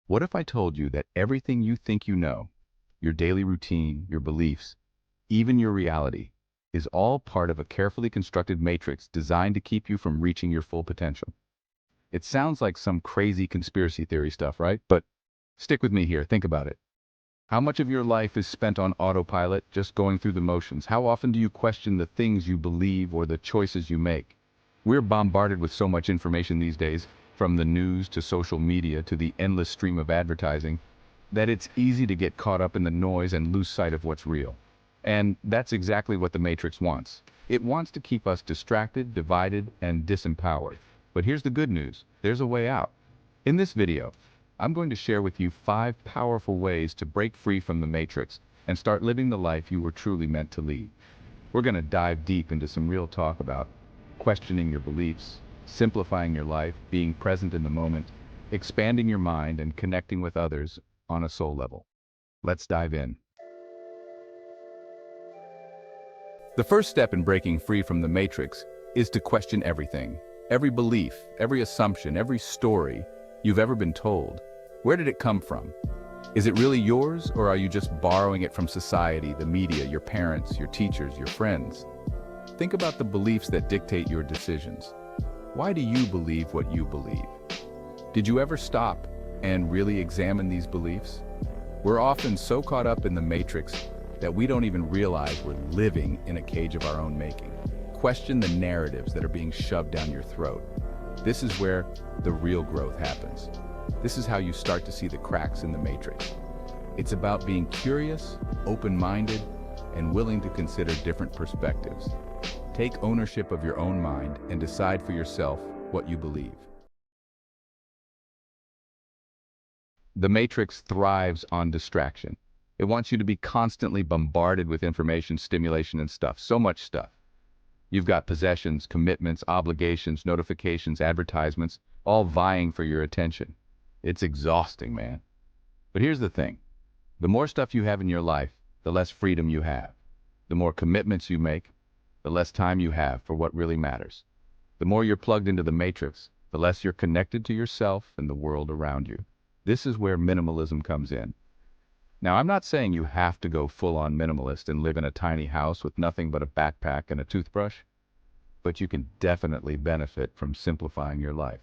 What if I told you that everything you think you know, your daily routine, your beliefs, even your reality, is all part of a carefully constructed matrix designed to keep you from reaching your full potential? It sounds like some crazy conspiracy theory stuff, right? But stick with me here, think about it. How much of your life is spent on autopilot, just going through the motions? How often do you question the things you believe or the choices you make? We're bombarded with so much information these days, from the news to social media to the endless stream of advertising, that it's easy to get caught up in the noise and lose sight of what's real. And that's exactly what the Matrix wants. It wants to keep us distracted, divided, and disempowered. But here's the good news. There's a way out. In this video, I'm going to share with you 5 powerful ways to break free from the Matrix and start living the life you were truly meant to lead. We're going to dive deep into some real talk about questioning your beliefs, simplifying your life, being present in the moment, expanding your mind, and connecting with others on a soul level. Let's dive in. The first step in breaking free from the Matrix is to question everything. Every belief, every assumption, every story you've ever been told. Where did it come from? Is it really yours, or are you just borrowing it from society, the media, your parents, your teachers, your friends? Think about the beliefs that dictate your decisions. Why do you believe what you believe? Did you ever stop and really examine these beliefs? We're often so caught up in the Matrix that we don't even realize we're living in a cage of our own making. Question the narratives that are being shoved down your throat. This is where the real growth happens. This is how you start to see the cracks in the Matrix. It's about being curious, open-minded, and willing to consider different perspectives. Take ownership of your own mind and decide for yourself what you believe. The Matrix thrives on distraction. It wants you to be constantly bombarded with information, stimulation, and stuff. So much stuff. You've got possessions, commitments, obligations, notifications, advertisements, all vying for your attention. It's exhausting, man. But here's the thing. The more stuff you have in your life, the less freedom you have. The more commitments you make, the less time you have for what really matters. The more you're plugged into the Matrix, the less you're connected to yourself and the world around you. This is where minimalism comes in. Now, I'm not saying you have to go full-on minimalist and live in a tiny house with nothing but a backpack and a toothbrush, but you can definitely benefit from simplifying your life.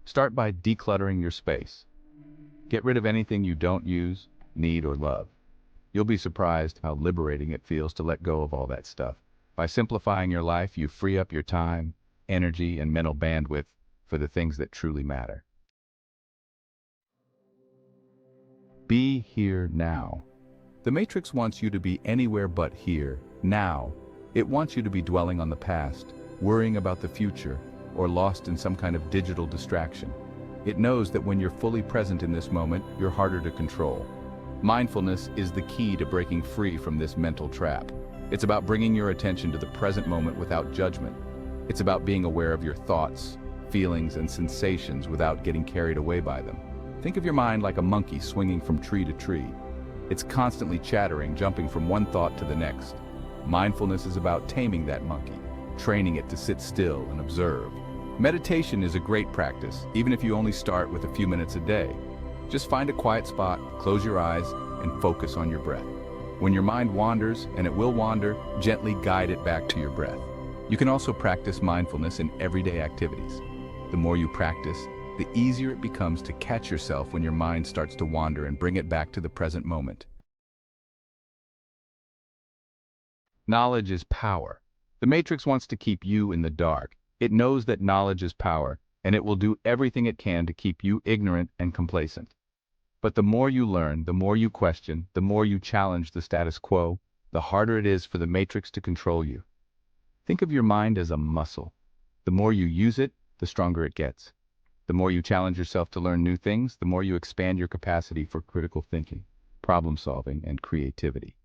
Start by decluttering your space. Get rid of anything you don't use, need, or love. You'll be surprised how liberating it feels to let go of all that stuff. By simplifying your life, you free up your time, energy, and mental bandwidth for the things that truly matter. Be here now. The Matrix wants you to be anywhere but here, now. It wants you to be dwelling on the past, worrying about the future, or lost in some kind of digital distraction. It knows that when you're fully present in this moment, you're harder to control. Mindfulness is the key to breaking free from this mental trap. It's about bringing your attention to the present moment without judgment. It's about being aware of your thoughts, feelings, and sensations without getting carried away by them. Think of your mind like a monkey swinging from tree to tree. It's constantly chattering, jumping from one thought to the next. Mindfulness is about taming that monkey, training it to sit still and observe. Meditation is a great practice, even if you only start with a few minutes a day. Just find a quiet spot, close your eyes, and focus on your breath. When your mind wanders, and it will wander, gently guide it back to your breath. You can also practice mindfulness in everyday activities. The more you practice, the easier it becomes to catch yourself when your mind starts to wander and bring it back to the present moment. Knowledge is power. The Matrix wants to keep you in the dark. It knows that knowledge is power, and it will do everything it can to keep you ignorant and complacent. But the more you learn, the more you question, the more you challenge the status quo, the harder it is for the Matrix to control you. Think of your mind as a muscle. The more you use it, the stronger it gets. The more you challenge yourself to learn new things, the more you expand your capacity for critical thinking, problem solving, and creativity.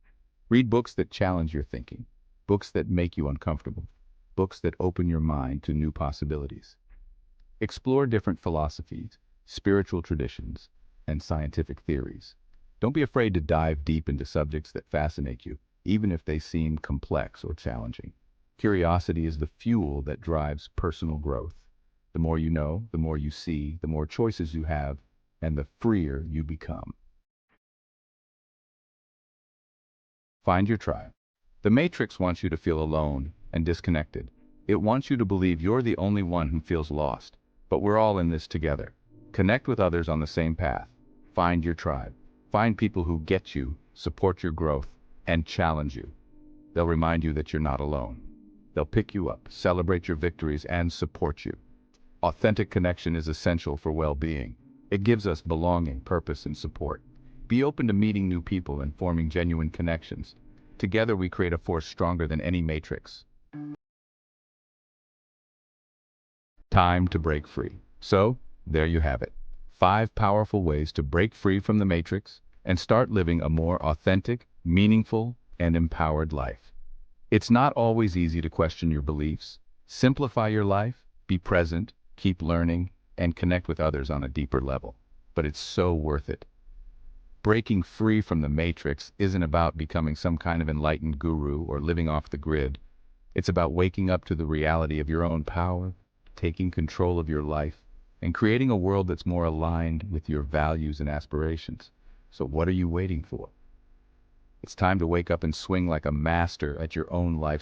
Read books that challenge your thinking, books that make you uncomfortable, books that open your mind to new possibilities. Explore different philosophies, spiritual traditions, and scientific theories. Don't be afraid to dive deep into subjects that fascinate you, even if they seem complex or challenging. Curiosity is the fuel that drives personal growth. The more you know, the more you see, the more choices you have, and the freer you become. Find your tribe. The Matrix wants you to feel alone and disconnected. It wants you to believe you're the only one who feels lost. But we're all in this together. Connect with others on the same path. Find your tribe. Find people who get you, support your growth, and challenge you. They'll remind you that you're not alone. They'll pick you up, celebrate your victories, and support you. Authentic connection is essential for well-being. It gives us belonging, purpose, and support. Be open to meeting new people and forming genuine connections. Together we create a force stronger than any matrix. Time to break free. So, there you have it. 5 powerful ways to break free from the matrix and start living a more authentic, meaningful, and empowered life. It's not always easy to question your beliefs. Simplify your life, be present, keep learning, and connect with others on a deeper level. But it's so worth it. Breaking free from the matrix isn't about becoming some kind of enlightened guru or living off the grid. It's about waking up to the reality of your own power, taking control of your life, and creating a world that's more aligned with your values and aspirations. So what are you waiting for? It's time to wake up and swing like a master at your own life's